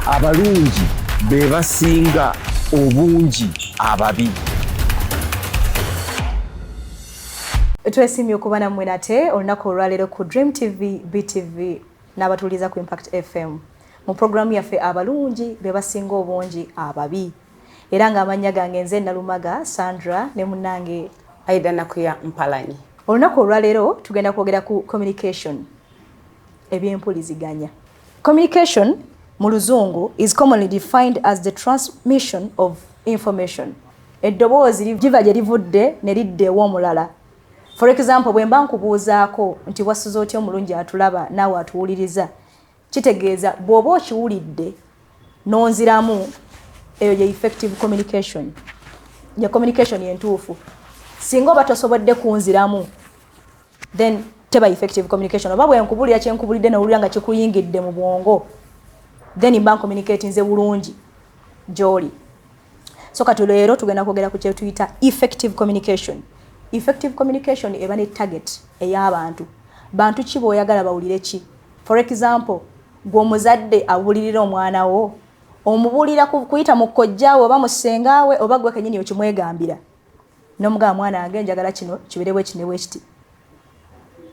abalungi be basinga obungi ababi. Twesimye okuba nammwe nate olunaku olwaleero ku Dream TV, BTV n'abatuuliza ku Impact FM mu programu yaffe abalungi be basinga obungi ababi. Era ng'amannya gange nze Nalumaga Sandra ne munnange Aida Nakuya Mpalanyi. Olunaku olwaleero tugenda kwogera ku communication, ebyempuliziganya. Communication mu Luzungu is commonly defined as the transmission of information. Eddoboozi liva gye livudde ne lidda ew'omulala. For example, bwe mba nkubuuzaako nti wasuze otya omulungi atulaba naawe atuwuliriza, kitegeeza bw'oba okiwulidde n'onziramu, eyo ye effective communication. Ya communication yentuufu. Singa oba tosobodde kunziramu, then teba effective communication. Oba bwe nkubulira kye nkubulidde n'owulira nga kikuyingidde mu bwongo, then mba communicate nze bulungi gy'oli. So kati leero tugenda kwogera ku kye tuyita effective communication. Effective communication eba ne target ey'abantu. Bantu ki b'oyagala bawulire ki? For example, gw'omuzadde awulirira omwana wo, omubulira kuyita mu kkojjaawe oba mu ssengaawe oba gwe kennyini okimwegambira. N'omugamba mwana wange njagala kino kibeere bwe kino bwe kiti.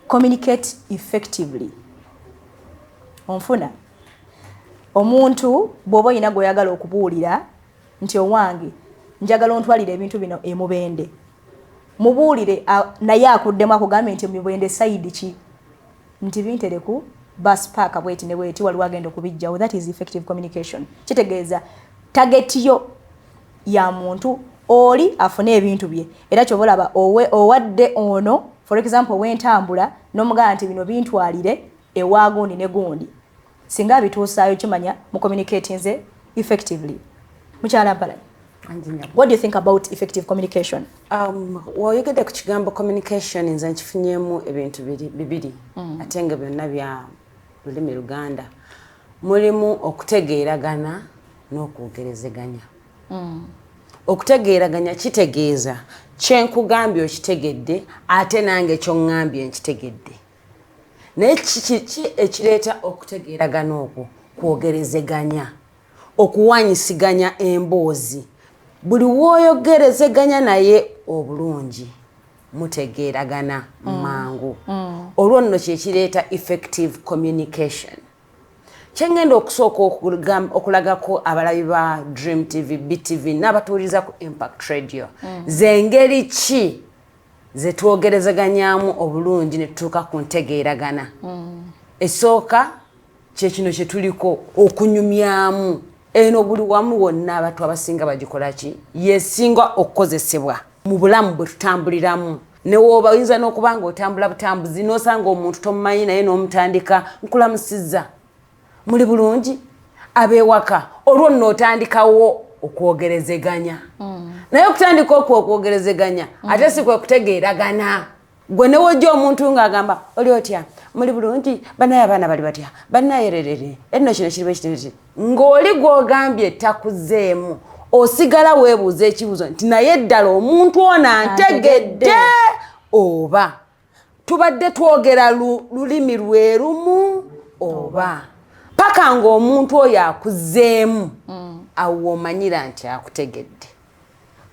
Communicate effectively. Onfuna. Omuntu bw'oba oyina gw'oyagala okubuulira nti owange njagala ontwalire ebintu bino emubende. Mubuulire naye akuddemu akugambye nti mubende side ki? Nti bintereku bus park bweti ne bweti waliwo agenda okubijjawo. That is effective communication. Kitegeeza target yo ya muntu oli afune ebintu bye. Era kyobolaba owadde ono, for example, wentambula n'omugamba nti bino bintwalire ewa gundi ne gundi. Singa bituusaayo kimanya mu communicating ze effectively. Mukyala Mpalanyi, what do you think about effective communication? Woyogedde ku kigambo communication nze nkifunyemu ebintu bibiri ate nga byonna bya lulimi Luganda. Mulimu okutegeeragana n'okwogerezeganya. Okutegeeraganya kitegeeza kyenkugambye okitegedde ate nange ky'oŋŋambye nkitegedde. Naye kiki ekireeta okutegeeragana okwo? Kwogerezeganya, okuwanyisiganya emboozi. Buli w'oyogerezeganya naye obulungi mutegeeragana mangu. Olwo nno kye kireeta effective communication. Kyengenda okusooka okulagako abalabi ba Dream TV, BTV n'abatuuliza ku Impact Radio. Zengeri ki ze twogerezeganyaamu obulungi ne tutuuka ku ntegeeragana? Esooka kye kino kye tuliko okunyumyamu. Eno buli wamu wonna abantu abasinga bagikola ki? Yesinga okukozesebwa mu bulamu bwe tutambuliramu. Ne woba oyinza n'okuba ng'otambula butambuzi n'osanga omuntu tomumanyi naye n'omutandika nkulamusizza. Muli bulungi? Abeewaka. Olwo nno otandikawo okwogerezeganya. Naye okutandika okwogerezeganya ate si kwe kutegeeragana. Gwe ne wojja omuntu ng'agamba oli otya? Muli bulungi? Bannaye abaana bali batya? Bannaye rerere. Enno kino kiri bwe kiti. Ng'oli gw'ogambye takuzeemu. Osigala weebuuza ekibuuzo nti naye ddala omuntu ono antegedde oba tubadde twogera lulimi lwe lumu oba paka ng'omuntu oyo akuzeemu awo omanyira nti akutegedde.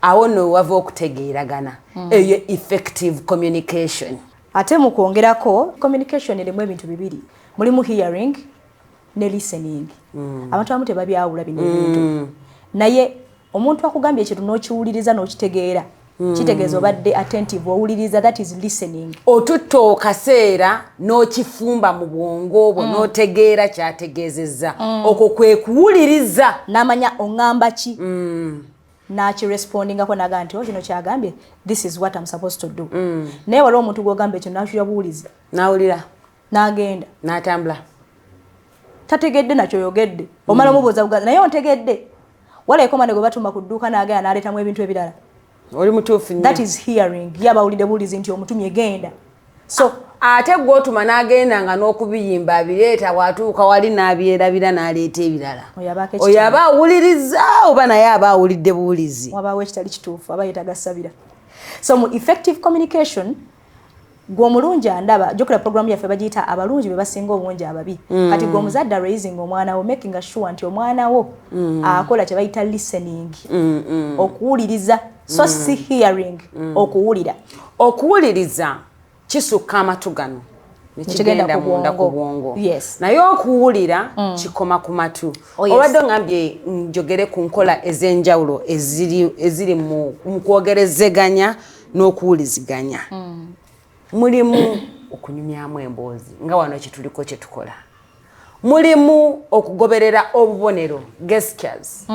Awo nno wava okutegeeragana. Eyo effective communication. Ate mu kwongerako communication erimu ebintu bibiri. Mulimu hearing ne listening. Abantu abamu tebabyawula bino ebintu. Naye omuntu akugambye ekintu n'okiwuliriza n'okitegeera, kitegeeza obadde attentive, owuliriza, that is listening. Otutta okaseera n'okifumba mu bwongo bwo n'otegeera kyategeezezza. Okwo kwe kuwuliriza. N'amanya oŋŋamba ki? N'akirespondingako n'agamba nti kino kyagambye, this is what I'm supposed to do. Naye waliwo omuntu gw'ogamba ekyo n'akiyabuuliza. N'awulira. N'agenda. N'atambula. Tategedde nakyo yogedde. Omala mubuuza bugaza naye ontegedde. Wala ekomane gwe batuma ku dduuka n'agenda n'aleetamu ebintu ebirala. Oli mutuufu nnyo. That is hearing. Yabawulidde buulizi nti omutumye genda. So ate gw'otuma n'agenda nga n'okubiyimba abireeta watuuka wali n'abyerabira n'aleeta ebirala. Oyo aba awuliriza oba naye aba awulidde buulizi. Wabaawo ekitali kituufu aba yeetaaga ssabira. So mu effective communication gwe omulungi andaba jokera program yaffe bagiyita abalungi be basinga obungi ababi kati gwe omuzadde raising omwana wo making sure nti omwana wo akola kye bayita listening okuwuliriza so si hearing okuwuliriza kisukka amatu gano nekigenda munda ku bwongo naye okuwulira kikoma ku matu obadde ngambye njogere ku nkola ez'enjawulo eziri mu kwogerezeganya n'okuwuliziganya mulimu okunyumyamu emboozi nga wano kyetuliko kyetukola mulimu okugoberera obubonero gestures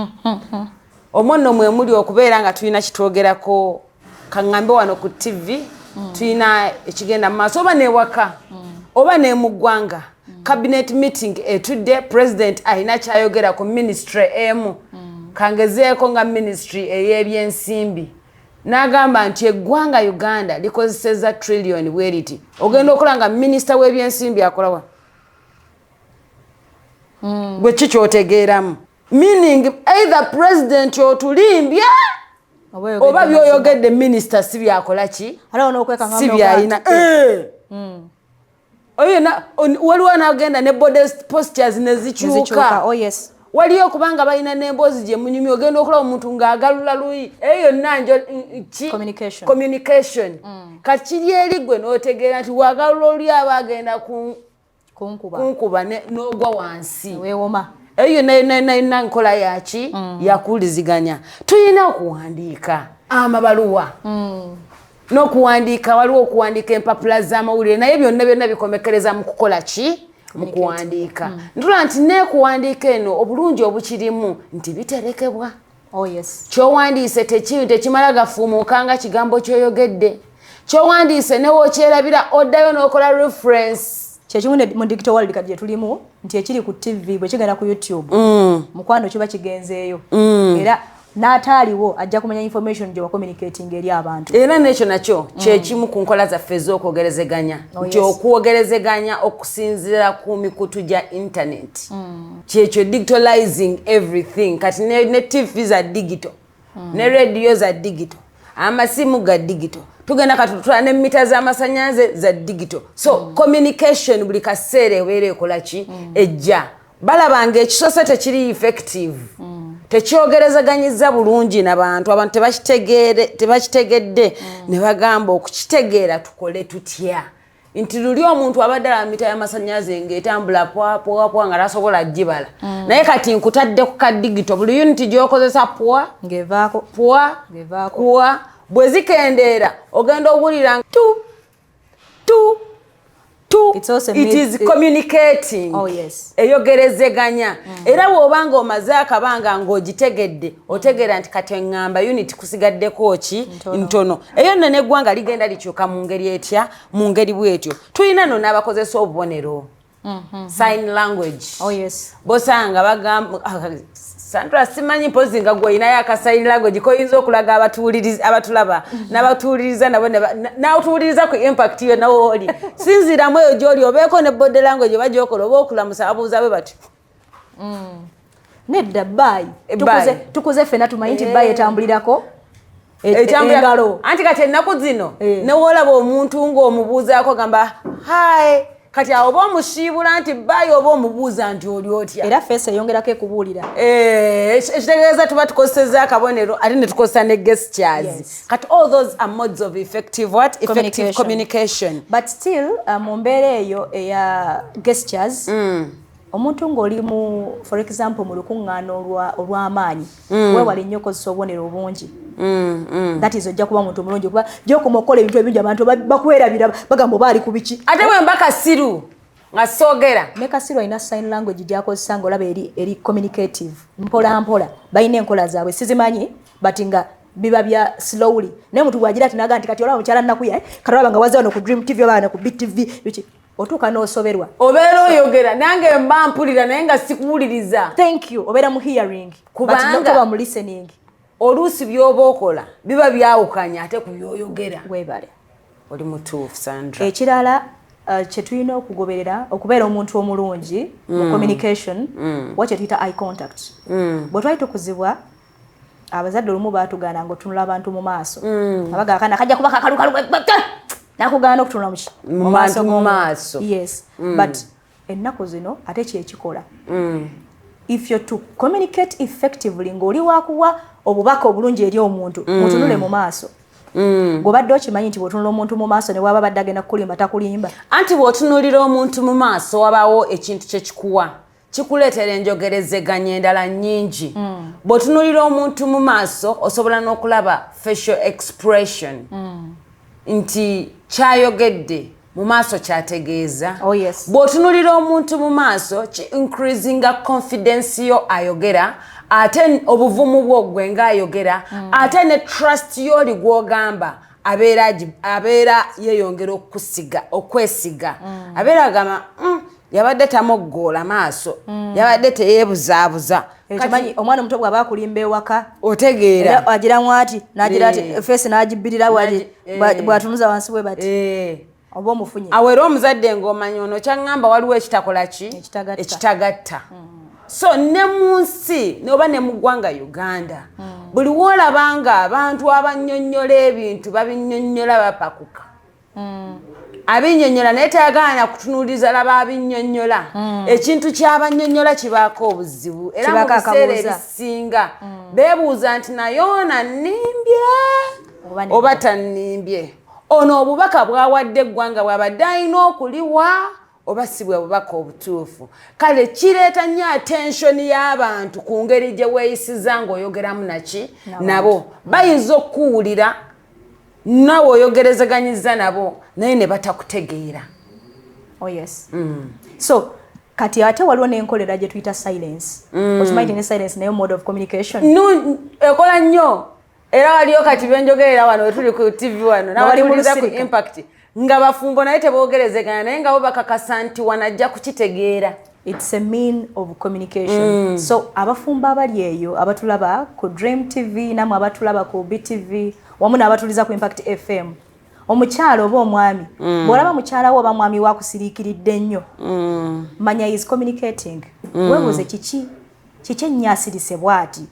omwono mwe muli okubeera nga tulina kitwogerako kaŋŋambe wano ku TV tulina ekigenda mu maaso oba newaka oba ne mu ggwanga cabinet meeting etudde president alina kyayogera ku ministry emu kangezeeko nga ministry ey'ebyensimbi n'agamba nti eggwanga Uganda likozeseza trillion bweriti ogenda okola nga minisita w'ebyensimbi akolawa gwe kikyotegeeramu meaning either president otulimbye oba byoyogedde minister si byakola ki si byayina waliwo n'agenda ne body postures nezikyuka waliyo kubanga balina n'emboozi gye munyumi ogenda okola omuntu ng'agalula luyi eyo yonna njo communication kati kiri eri gwe n'otegeera nti wagalula oli aba agenda kunkuba n'ogwa wansi eyo yonna nkola yaki yakuwuliziganya tulina okuwandiika amabaluwa n'okuwandiika waliwo okuwandiika empapula z'amawulire naye byonna bikomekereza mu kukola ki mu kuwandiika ntula nti neekuwandiika eno obulungi obukirimu nti biterekebwa kyowandiise tekimala gafuumuuka nga kigambo kyoyogedde kyowandiise newokyerabira oddayo n'okola reference kyekimu mu digital world kati gye tulimu nti ekiri ku TV bwe kigenda ku YouTube mukwano kiba kigenzeeyo era n'ataaliwo ajja kumenya information gye communicating eri abantu era n'ekyo nakyo kyekimu ku nkola zaffe ez'okwogerezeganya nti okwogerezeganya okusinziira ku mikutu gya internet kyekyo digitalizing everything kati ne TV za digital ne radio za digital amasimu ga digital tugenda katutula ne mita z'amasannyalaze za digital so communication buli kaseera ebeera ekola ki ejja balabanga ekisose tekiri effective tekyogerezaganyiza bulungi n'abantu abantu tebakitegedde ne bagamba okukitegeera tukole tutya nti luli omuntu abadde ala mita y'amasannyalaze ng'etambula pwa nga tasobola gibala naye kati nkutadde ku kadigito buli uniti gy'okozesa pwa bwe zikendeera ogenda owulira it is communicating eyogerezeganya era bw'obanga omaze akabanga ng'ogitegedde otegeera nti kati eŋŋamba unit kusigaddeko ki ntono eyo nno n'eggwanga ligenda likyuka mu ngeri etya mu ngeri bwetyo tulina nno n'abakozesa obubonero sign language bosanga bagamba Sandra simanyi mpozi nga gwe inayo akasign language koyinza okulaga abatulaba n'abatuuliriza nabo n'otuuliriza ku impact yo nawo oli sinziramu eyo gy'oli obeeko ne body language oba gy'okola oba okulamusa abuuza bwe bati nedda bayi tukuze ffenna tumanyi nti bayi etambulirako engalo anti kati ennaku zino newoolaba omuntu ng'omubuuzaako gamba hi kati awo oba omusiibula nti bayi oba omubuuza nti oli otya era feesi eyongerako ekubuulira ekitegeeza tuba tukozeseza akabonero ate ne tukozesa ne gestures kati all those are modes of effective communication but still mu mbeera eyo eya gestures omuntu ng'oli mu for example mu lukuŋŋaana olw'amaanyi weewale nnyo okozesa obubonero obungi that is ojja kuba muntu omulungi kuba gy'okoma okukola ebintu ebingi abantu bakwerabira bagamba oba ali ku biki ate bwe mba kasiru nga soogera ne kasiru alina sign language gy'akozesa ng'olaba eri communicative mpola mpola balina enkola zaabwe sizimanyi but nga biba bya slowly naye omuntu bw'agira ati naga nti kati olaba mukyala nnakuya kati olaba nga waze wano ku Dream TV oba wano ku BTV biki otuuka n'osoberwa obeera oyogera nange mba mpulira naye nga sikuwuliriza thank you obeera mu hearing kubanga mu listening oluusi by'oba okola biba byawukanya ate ku byoyogera weebale oli mutuufu Sandra ekirala kye tulina okugoberera okubeera omuntu omulungi mu communication wakye tuyita eye contact bwe twali tukuzibwa abazadde olumu baatugaana ng'otunula abantu mu maaso abagakana kajja kuba kakalukalu nakugana okutunula mu maaso. Yes. But ennaku zino ate kyekikola. If you're to communicate effectively ng'oli wakuwa obubaka obulungi eri omuntu mutunule mu maaso. Gobadde okimanyi nti bw'otunula omuntu mu maaso ne waba badde agenda kukulimba takulimba. Anti bw'otunulira omuntu mu maaso wabawo ekintu kyekikuwa kikuleetera enjogerezeganya endala nnyingi. Bw'otunulira omuntu mu maaso osobola n'okulaba facial expression nti kyayogedde mu maaso kyategeeza. Oh yes. Bw'otunulira omuntu mu maaso ki increasinga confidence yo ayogera ate obuvumu bwo gwe ng'ayogera ate ne trust yo oli gw'ogamba abeera yeeyongera okwesiga abeera agamba yabadde tamoggoola maaso yabadde teyeebuzaabuza. Ekimanyi omwana omuto bw'aba akulimba ewaka otegeera agiramu ati n'agira ati feesi n'agibbirira bw'atunuza wansi bwe bati oba omufunye awo era omuzadde ng'omanyi ono kyaŋŋamba waliwo ekitakola ki ekitagatta. So ne mu nsi oba ne mu ggwanga Uganda buli woolaba nga abantu abannyonnyola ebintu babinnyonnyola bapakuka. Abinnyonnyola naye tayagala kutunuuliza laba abinnyonnyola. Ekintu ky'abannyonnyola kibaako obuzibu era mu biseera ebisinga beebuuza nti naye ono annimbye oba tannimbye. Ono obubaka bwawadde eggwanga bw'abadde alina okuliwa oba si bwe bubaka obutuufu. Kale kireeta nnyo attention y'abantu ku ngeri gye weeyisiza ng'oyogeramu nabo. Bayinza okuwulira nawe oyogerezeganyizza nabo naye ne batakutegeera. Oh yes. So kati ate waliwo n'enkolera gye tuyita silence. Okimanyi ne silence nayo mode of communication. Ekola nnyo. Era waliyo kati benjogerera wano tuli ku TV wano nawalimuliza ku impact nga bafumbo naye teboogerezeganya naye nga bo bakakasa nti wanajja kukitegeera. It's a mean of communication. So abafumbo abali eyo abatulaba ku Dream TV namwe abatulaba ku BTV wamu n'abatuliza ku Impact FM omukyalo oba omwami bw'olaba mukyala wo oba mwami wakusiriikiridde nnyo manya is communicating. Weebuuze kiki ennyasirise bw'ati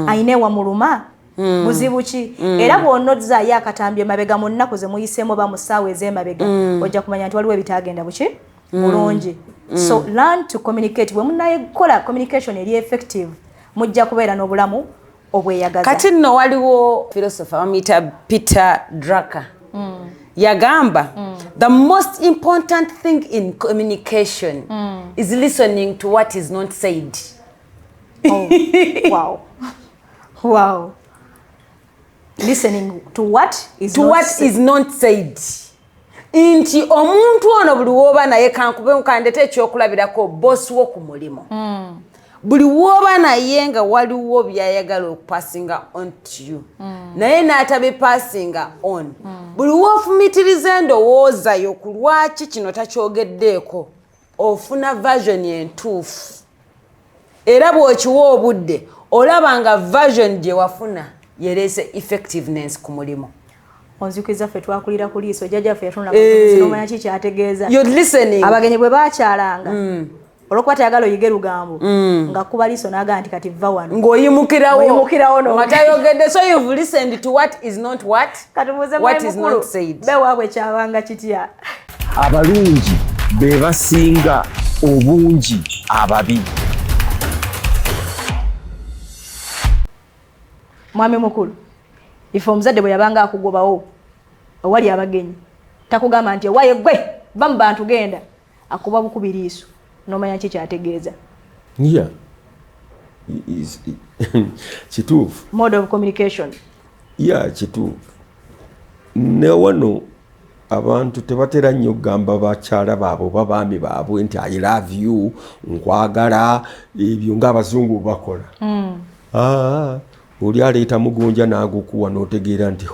ayina ewamuluma buzibu ki era bw'onozaayo akatambye mabega mu nnaku ze muyiseemu oba mu ssaawa ez'emabega ojja kumanya nti waliwo ebitagenda buki bulungi. So learn to communicate. Bwe munayekola communication eri effective mujja kubeera n'obulamu obweyagaza. Kati nno waliwo philosopher bamuyita Peter Drucker yagamba the most important thing in communication is listening to what is not said. Oh, wow. Listening to what is not said. Nti omuntu ono buli wooba naye kankube kandete ekyokulabirako boss wo ku mulimu. Buli wooba naye nga waliwo byayagala okupassinga on to you. Naye n'atabipassinga on. Buli woofumitiriza endowooza yo ku lwaki kino takyogeddeeko ofuna version entuufu. Era bw'okiwa obudde olaba nga version gye wafuna yereese effectiveness ku mulimu. Onzikiriza ffe twakulira ku liiso jjajja ffe yatunula ku n'omanya ki kyategeeza. You're listening. Abagenyi bwe baakyalanga olwokuba tayagala oyige lugambo nga kuba liiso n'agamba nti kati vva wano ng'oyimukirawo nga tayogedde. So you've listened to what is not what is not said. Bewaabwe kyabanga kitya. Abalungi be basinga obungi ababi. Mwami mukulu ife omuzadde bwe yabanga akugobawo owali abagenyi takugamba nti waye gwe va mu bantu genda akuba bukubi liiso n'omanya ki kyategeeza. Yeah. Kituufu. Mode of communication. Yeah, kituufu. Ne wano abantu tebatera nnyo kugamba bakyala baabwe oba baami baabwe nti I love you nkwagala ebyo ng'abazungu bakola. Oli aleeta mugonja n'agukuwa n'otegeera nti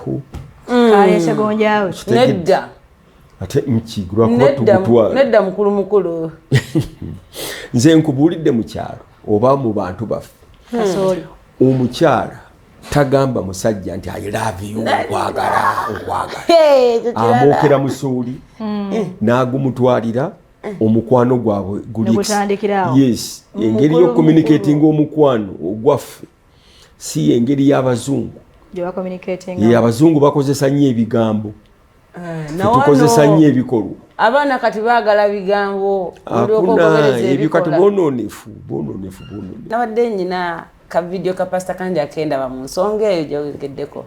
kaleese gonjaawe nedda ate mkigulwa kuba tugutwala nedda mukulu nze nkubuulidde mu kyalo oba mu bantu baffe omukyala tagamba musajja nti I love you nkwagala amwokera musuuli n'agumutwalira omukwano gwabwe guli. Yes, engeri yo communicating omukwano ogwaffe si engeri y'abazungu. Abazungu bakozesa nnyo ebigambo tukozesa nnyo ebikolwa abaana kati baagala bigambo akuna ebyo kati bononefu nabadde nyina ka video ka Pastor Kanja akenda mu nsonga eyo gyogeddeko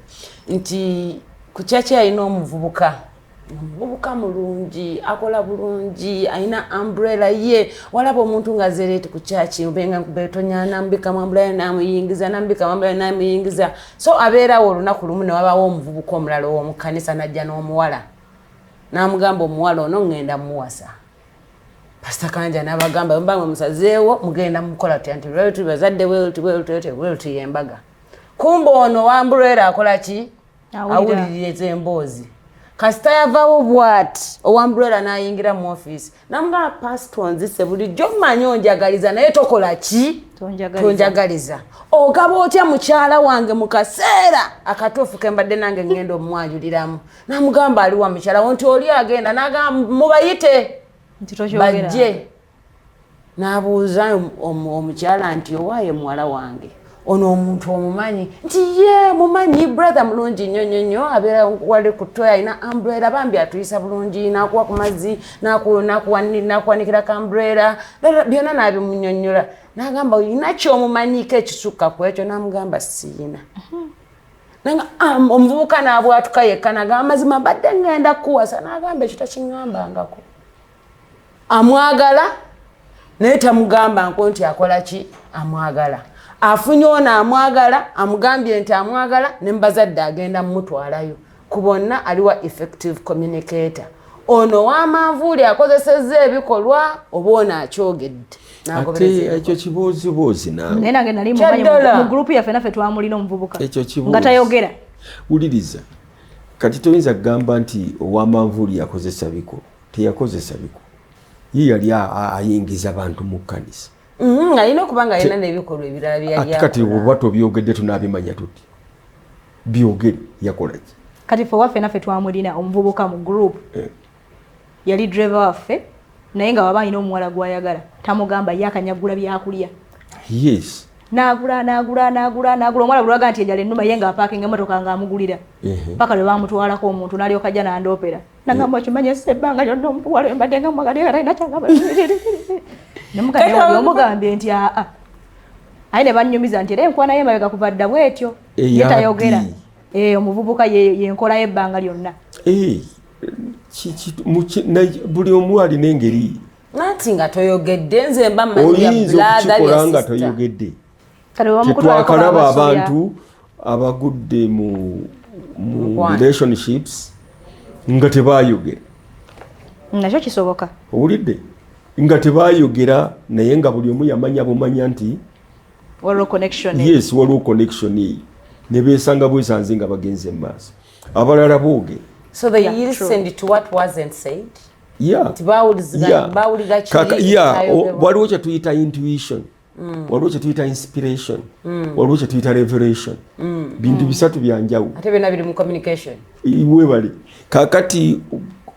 nti ku chachi alina omuvubuka mulungi akola bulungi alina umbrella ye walaba omuntu nga zereti ku chachi mbenga kubetonya nambika umbrella namuyingiza so abeerawo olunaku lumu ne wabawo omuvubuka omulala ow'omu kanisa najja n'omuwala n'amugamba omuwala ono ngenda muwasa Pastor Kanja n'abagamba mbanga musazeewo mugenda mukola nti lwatu bazadde wetu yembaga kumbe ono wa umbrella akola ki awuliriza emboozi kasita yavaawo bw'ati owambrella n'ayingira mu office namugamba pastor nzise bulijjo mmanyi onjagaliza naye tokola ki tonjagaliza ogaba otya mukyala wange mu kaseera akatuufu ke mbadde nange ngenda omumwanjuliramu namugamba ali wa mukyala wo nti oli agenda n'agamba mubayite bajje n'abuuza omukyala nti owaaye muwala wange ono omuntu omumanyi nti ye mumanyi brother mulungi nnyo abeera wali kutoya alina umbrella bambi atuyisa bulungi n'akuwa ku mazzi n'akuwanikira ka umbrella byonna n'abimunyonnyola n'agamba olina ky'omumanyiko ekisukka ku ekyo n'amugamba siina omuvubuka n'abwatuka yekka n'agamba mazima mbadde ngenda kuwasa n'agamba ekyo takiŋŋambangako amwagala naye tamugambanko nti akola ki amwagala afunye ono amwagala amugambye nti amwagala ne mbazadde agenda mumutwalayo ku bonna aliwa effective communicator ono w'amanvuuli akozesezza ebikolwa oba ono akyogedde ate ekyo kibuuzibuuzi naawe naye nange nali mu gurupu yaffe naffe twamulina omuvubuka nga tayogera wuliriza kati toyinza kugamba nti ow'amanvuuli yakozesa bikolwa teyakozesa bikolwa ye yali ayingiza bantu mu kkanisa alina okuba nga alina n'ebikolwa ebirala byeyali kati oba tobyogedde tunaabimanya tuti byogere yakolaki kati ffe waffe naffe twamulina omuvubuka mu gurupu yali driver waffe naye nga waba alina omuwala gwayagala tamugamba ye akanyagula byakulya yes n'agula omuwala lulaga nti ejala ennuma ye nga apaakinga emmotoka ng'amugulira paka lwe bamutwalako omuntu n'alyoka ajja n'andoopera nagamba okimanyi ebbanga lyonna omuwala embadde nga mwagalira talina kyagamba omugambye nti aa aye ne bannyumiza nti era enkwana y'emabega kuva dda bwetyo ye tayogera omuvubuka yenkola y'ebbanga lyonna buli omu alina engeri nati nga toyogedde nze mba oyinza okukikola nga toyogedde tetwakalaba abantu abagudde mu relationships nga tebayogera nakyo kisoboka owulidde nga tebayogera naye nga buli omu yamanya bumanya nti waliwo connection yes waliwo connection eyo ne beesanga bwesanze nga bagenze mu maaso abalala boogera so they listened to what wasn't said waliwo kye tuyita intuition waliwo kye tuyita inspiration waliwo kye tuyita revelation bintu bisatu byanjawulo ate byonna biri mu communication webale kakati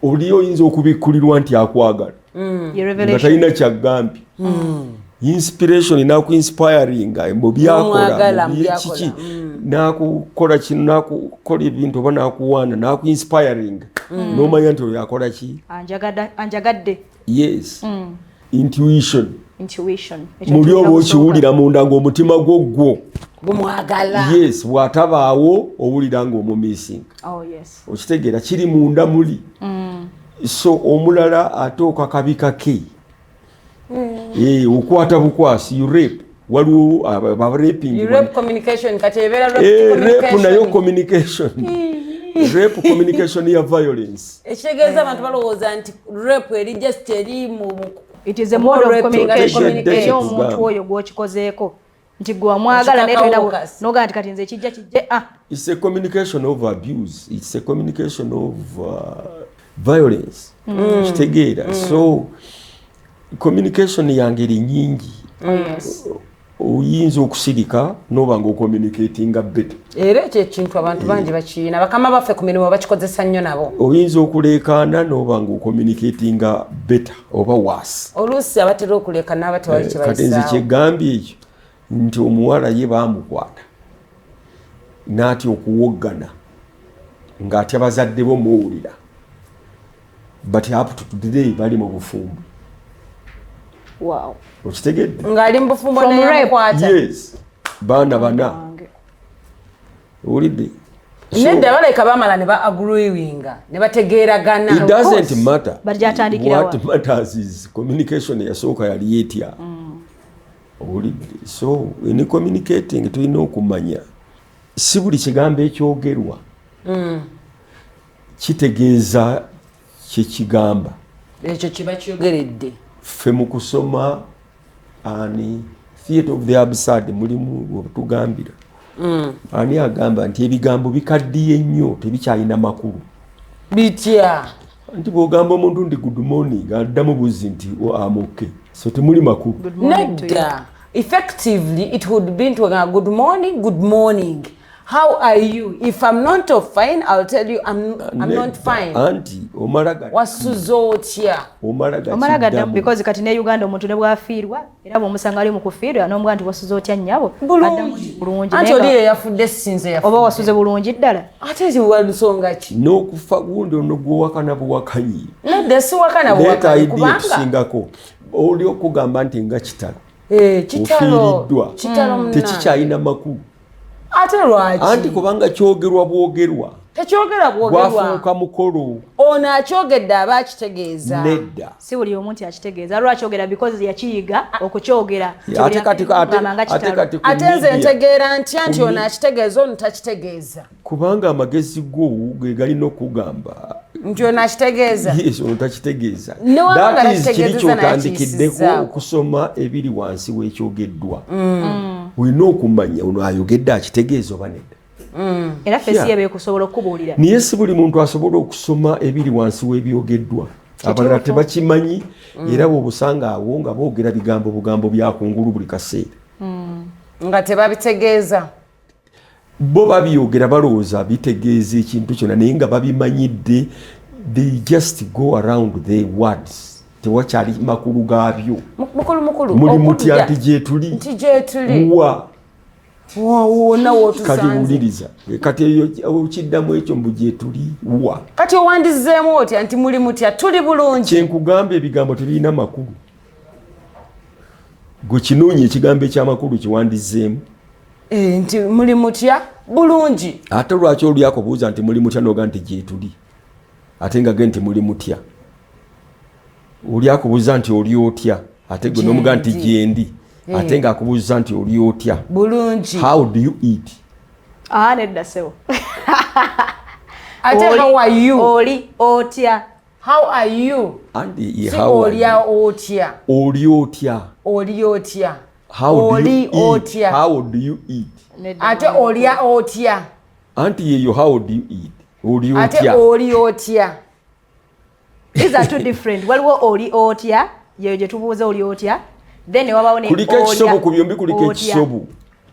oli oyinza okubikkulirwa nti akwagala nga talina kyagambye inspiration nakuinspiringa mu byakola kiki nakukola kino nakukola ebintu oba nakuwaana nakuinspiringa nomanya nti oyo akola ki anjagadde yes intuition muli oba okiwulira munda ng'omutima gwo gumwagala yes bw'atabaawo owulira ng'omumisinga okitegeera kiri munda muli so omulala atuuka kabika ke okwata bukwasi rape waliwo abaraping rape nayo communication rape communication ya violence ekitegeeza abantu balowooza nti rape eri just eri mu it is a mode of communication omuntu oyo gw'okikozeeko nti gwe wamwagala naye tolina nogaa nti kati nze kijja kijje it's a communication of abuse it's a communication of violence kitegeera so communication yangeri nyingi oyinza okusirika noba nga ocommunicatinga better era ekyo ekintu abantu bangi bakiina bakama baffe ku mirimu bakikozesa nnyo nabo oyinza okuleekaana noba nga ocommunicatinga better oba worse oluusi abatera okuleekana aba tewali kyebayisaawo kati nze kyegambye ekyo nti omuwala ye bamukwata n'atya okuwoggana ng'atya bazadde bo muwulira but up to today bali mu bufumbo. Wow. Okitegedde? Ngali mbufumbo From ne rape. yakwata. Yes. Baana bana. Olidde? Nedda baleka bamala ne ba agreeing ne bategeeragana. It doesn't matter. What matters is communication yasooka yali yetya. Olidde? So in communicating tulina okumanya si buli kigambo ekyogerwa kitegeeza kyekigamba. Ekyo kiba kyogeredde. Ffe mu kusoma ani theatre of the absurd mulimu obutugambira. Ani agamba nti ebigambo bikaddiye nnyo tebikyalina makulu. Bitya. Nti bw'ogamba omuntu ndi good morning addamu buzi nti I'm okay. So temuli makulu. Nedda. Effectively, it would be to a good morning, good morning. How are you? If I'm not fine, I'll tell you I'm not fine. Anti omalaga. Wasuzotya. Omalaga because kati ne Uganda omuntu ne bwafiirwa era bw'omusanga ali mu kufiirwa n'omugamba nti wasuzotya nnyabo. Bulungi. Anti oli yafudde sinze yafudde. Oba wasuze bulungi ddala. Ate ziwalusonga ki? N'okufa gundi ono gwewakana buwakanyi. Nedda si wakana buwakanyi kubanga. Tusingako. Oli okugamba nti nga kitalo. Kitalo muna. Tekikyalina makulu. Ate lwaki? Anti kubanga kyogerwa bwogerwa. Tekyogera bwogerwa. Gwafuuka mukolo. Ono akyogedde aba akitegeeza. Nedda. Si buli omuntu akitegeeza. Lwaki kyogera because yakiyiga okukyogera. Ate nze ntegeera nti ono akitegeeza ono takitegeeza. Kubanga amagezi go ge galina okugamba. Nti ono akitegeeza. Yes, ono takitegeeza. That is kiri kyotandikiddeko okusoma ebiri wansi w'ekyogeddwa. Olina okumanya ono ayogedde akitegeeza oba nedda. Era fesi yabe kusobola okubuulira. Naye si buli muntu asobola okusoma ebiri wansi w'ebyogeddwa. Abalala tebakimanyi era bw'obusanga awo nga boogera bugambo bya kungulu buli kaseera. Nga tebabitegeeza. Bo babyogera balowooza bitegeeza ekintu kyonna naye nga babimanyidde, they just go around the words. Tewakyali makulu gaabyo. Mukulu. Mulimu tya nti gyetuli. Nti gyetuli. Wona wotusanze. Kati wuliriza. Kati eyo okiddamu ekyo mbu gyetuli wa. Kati owandizeemu otya nti muli mutya tuli bulungi. Kyenkugamba ebigambo tebirina makulu. Gwe kinoonya ekigambo eky'amakulu kiwandizeemu. Nti muli mutya bulungi. Ate lwaki oli akubuuza nti muli mutya n'oga nti gyetuli. Ate nga ge nti muli mutya. Oli akubuuza nti oli otya. Ate gwe n'omuga nti gyendi. Ate nga akubuuza nti oli otya. Bulungi. How do you eat? Nedda sewo. Ate how are you? Oli otya. How are you? Andi how are you? Otya. Oli otya. Oli otya. How do you eat? How do you eat? Ate oli otya. Anti yeyo how do you eat? Oli otya. Ate oli otya. These are two different. Waliwo oli otya, yeyo gye tubuuza oli otya. Then wabawo ne kuliko ekisobo ku byombi kuliko ekisobo.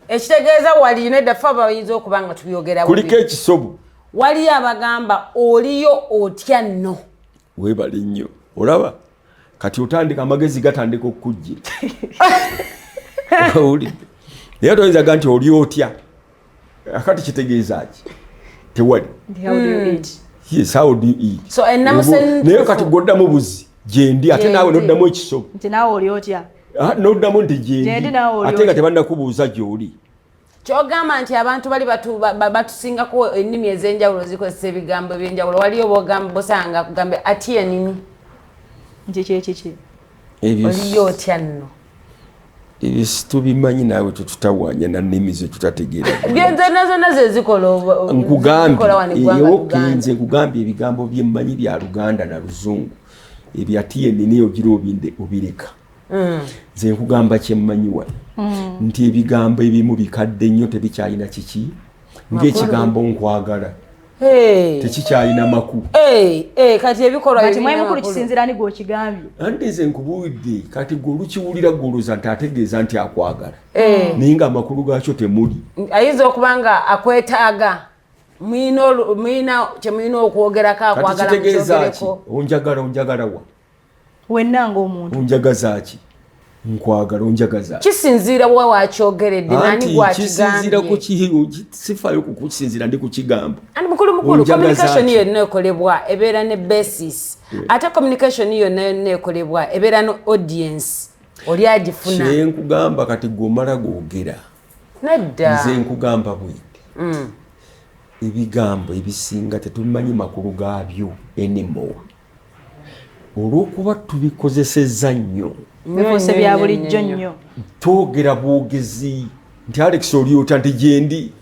Ekitegeeza wali nedda ffe abayinza okuba nga tubyogera bubi. Kuliko ekisobo. Waliyo abagamba oliyo otya nno. Weebale nnyo. Olaba? Kati otandika amagezi gatandika okukujjira. Olidde. Naye toyinza nti oli otya. Akati kitegeeza ki? Tewali. How do you eat? Yes, how do you eat? So naye kati goddamu buzi gyendi ate naawe noddamu ekisobo. Nti naawe oli otya. Noddamu nti gyendi ate nga tebannakubuuza gy'oli. Kyogamba nti abantu bali batusingako ennimi ez'enjawulo zikozesa ebigambo eby'enjawulo. Waliyo bw'ogamba bosanga kugambe ati ennimi. Nti kiki? Oliyo otya nno. Ebyo situbimanyi naawe tetutawaanya na nnimi ze tutategeera. Zonna ze zikola. Nkugambye nkugambye ebigambo bye mmanyi bya Luganda na Luzungu. Ebyo ati ennini ogira obireka. Nze nkugamba kye mmanyi wano. Nti ebigambo ebimu bikadde nnyo tebikyalina kiki. Ng'ekigambo nkwagala. Tekikyalina makulu. Kati ebikolwa kati mwemukulu kisinzira ni gw'okigambye. Anti nze nkubuulidde kati gwe olukiwulira goloza nti ategeeza nti akwagala. Naye nga amakulu gaakyo temuli. Ayinza okuba nga akwetaaga. Mwina kyemulina okwogerako akwagala mukyogereko. Onjagala wa? Wenna ng'omuntu. Onjagaza ki? nkwagala onjagaza kisinziira wa wakyogeredde nani kisinziira ku gwakigambye sifayo kukisinziira ndi ku kigambo ani mukulu communication yonna ekolebwa ebeera ne basis ate communication yonna ekolebwa ebeera ne audience oli agifuna kyenkugamba kati gwomala gwogera nedda nze nkugamba bwiti ebigambo ebisinga tetumanyi makulu gaabyo anymore olw'okuba tubikozesezza nnyo bifuse bya bulijjo nnyo twogera bwogezi nti Alex oli otya nti gyendi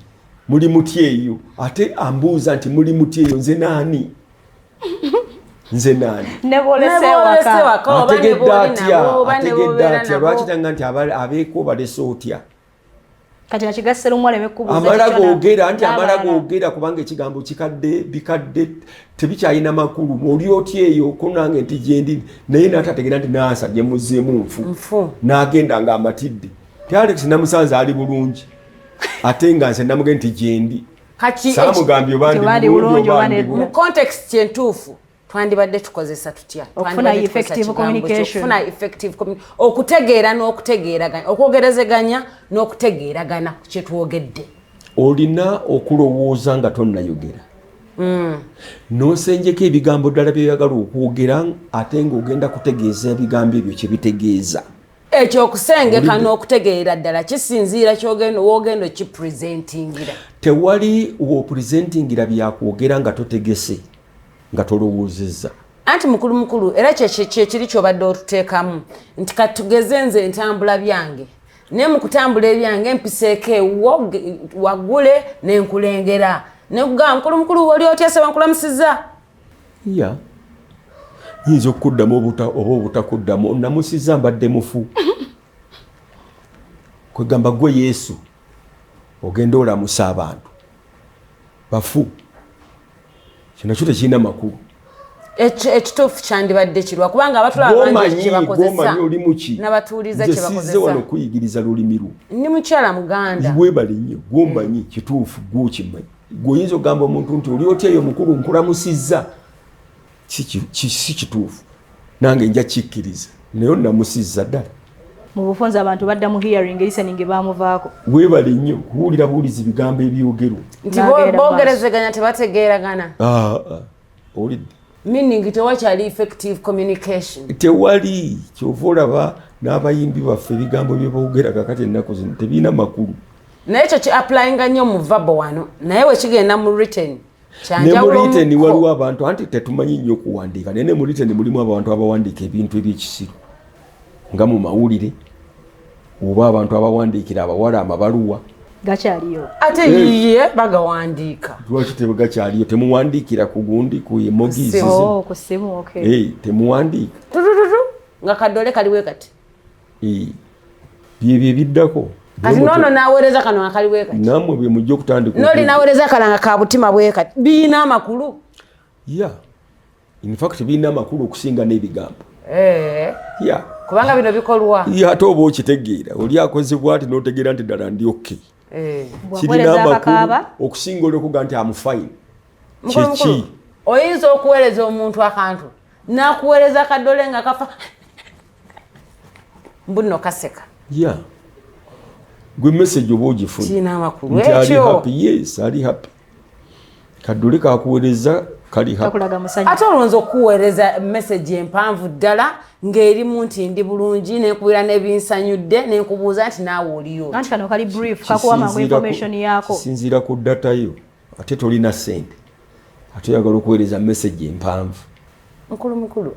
muli muti eyo ate ambuuza nti muli muti eyo nze naani nze naani ategedde atya lwakitanga nti abeeko balese otya kati nakigase lumwale mekubuza amala googera nti amala googera kubanga ekigambo bikadde tebikyalina makulu oli otya eyo ko nange nti gyendi naye n'atategeera nti naasajje muzzeemu nfu n'agenda ng'amatidde ti Alex namusanze ali bulungi ate nga nze namugenda nti gyendi saamugambye obandi bulungi mu context entuufu twandibadde tukozesa tutya okufuna effective communication okutegeera n'okutegeeraganya okwogerezeganya n'okutegeeragana ku kyetwogedde olina okulowooza nga tonnayogera n'osenjeko ebigambo ddala byoyagala okwogera ate ng'ogenda kutegeeza ebigambo ebyo kye bitegeeza ekyo okusengeka n'okutegeera ddala kisinziira woogenda okipresentingira tewali wopresentingira byakwogera nga totegese nga tolowoozezza anti mukulu era kyekiri kyobadde otuteekamu nti katugeze nze entambula byange naye mu kutambula ebyange empiseeko ewo waggule nenkulengera nekugamba mukulu oli otyasaba nkulamusiza ya yinza okukuddamu oba obutakuddamu namusiza mbadde mufu kwegamba gwe Yesu ogenda olamusa abantu bafu kino kyo tekirina makulu ekituufu kyandibadde kirwa kubanga abatulaba bangi kyebakozesa n'abatuuliza kyebakozesa wano okuyigiriza lulimi lwo ndi mukyala muganda webale nnyo gwomanyi kituufu gwokimanyi gwoyinza okugamba omuntu nti oli otya eyo mukulu nkulamusizza si kituufu nange nja kikkiriza naye namusizza ddala mu bufunza abantu badda mu hearing listening bamuvaako webale nnyo kuwulira buwuliza ebigambo ebyogerwa nti boogerezeganya tebategeeragana olidde meaning tewakyali effective communication tewali kyova olaba n'abayimbi baffe ebigambo bye boogera kakati ennaku zino tebiina makulu naye ekyo ki-applyinga nnyo mu verbal wano naye wekigenda mu written ne mu written waliwo abantu anti tetumanyi nnyo okuwandiika naye ne mu written mulimu abantu abawandiika ebintu ebyekisiru nga mu mawulire oba abantu abawandiikira abawala amabaluwa gakyaliyo ate yiye bagawandiika lwaki tegakyaliyo temuwandiikira ku gundi ku emojis ku simu okay temuwandiika nga kaddole kaliwe kati byebyo ebiddako kati nono naweereza kano akaliwe kati nammwe bye mujja okutandika noli naweereza kalanga ka butima bwe kati biina amakulu in fact biina amakulu okusinga n'ebigambo kubanga bino bikolwa ate oba okitegeera oli akozebwa ati n'otegeera nti ddala ndi okay kirina amakulu okusinga oli okuga nti amufine kiki oyinza okuweereza omuntu akantu nakuweereza akaddole nga kafa mbuno kaseka gwe message oba ogifuna kirina amakulu nti ali happy ali happy kaddole kakuweereza kali happy ate olwonza okuweereza message empanvu ddala ng'erimu nti ndi bulungi nenkubira nebinsanyudde nenkubuuza nti naawe oliyo anti kano kali brief kakuwa mangu information yaako kisinziira ku data yo ate tolina ssente ate oyagala okuweereza message empanvu mukulu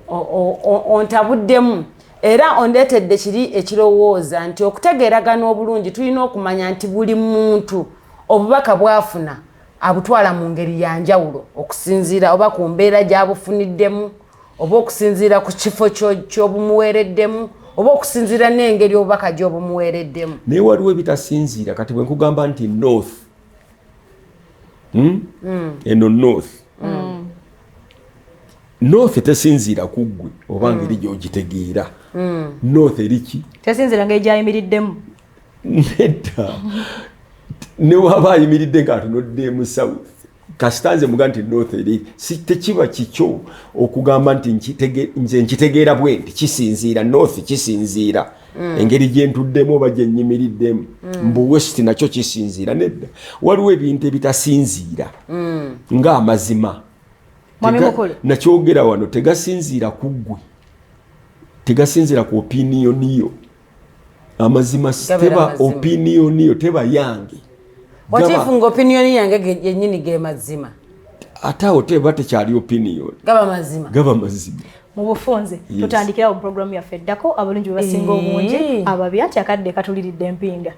ontabuddemu era ondeetedde kiri ekirowooza nti okutegeeragana obulungi tulina okumanya nti buli muntu obubaka bwafuna abutwala mu ngeri ya njawulo okusinziira oba ku mbeera gy'abufuniddemu oba okusinziira ku kifo ky'obumuweereddemu oba okusinziira n'engeri obubaka gy'obumuweereddemu naye waliwo ebitasinziira kati bwe nkugamba nti north eno north tesinziira ku ggwe oba ngeri gy'ogitegeera north eriki tesinziira ngeri gyayimiriddemu nedda ne waba ayimiridde ng'atunudde mu south kasitanze muga nti north eri si tekiba kikyo okugamba nti nze nkitegeera bwe nti kisinziira north kisinziira engeri gye ntuddemu oba gye nnyimiriddemu mbu west nakyo kisinziira nedda waliwo ebintu ebitasinziira ng'amazima nakyogera wano tegasinziira ku ggwe tegasinziira ku opinioni yo amazima teba opinioni yo teba yange watifunga opinioni yange yennyini ge mazima ate awo teba tekyali opinion gaba mazima mu bufunze tutandikira mu programu yaffe eddako abalungi bwe basinga obungi ababi anti akadde katuliridde empinga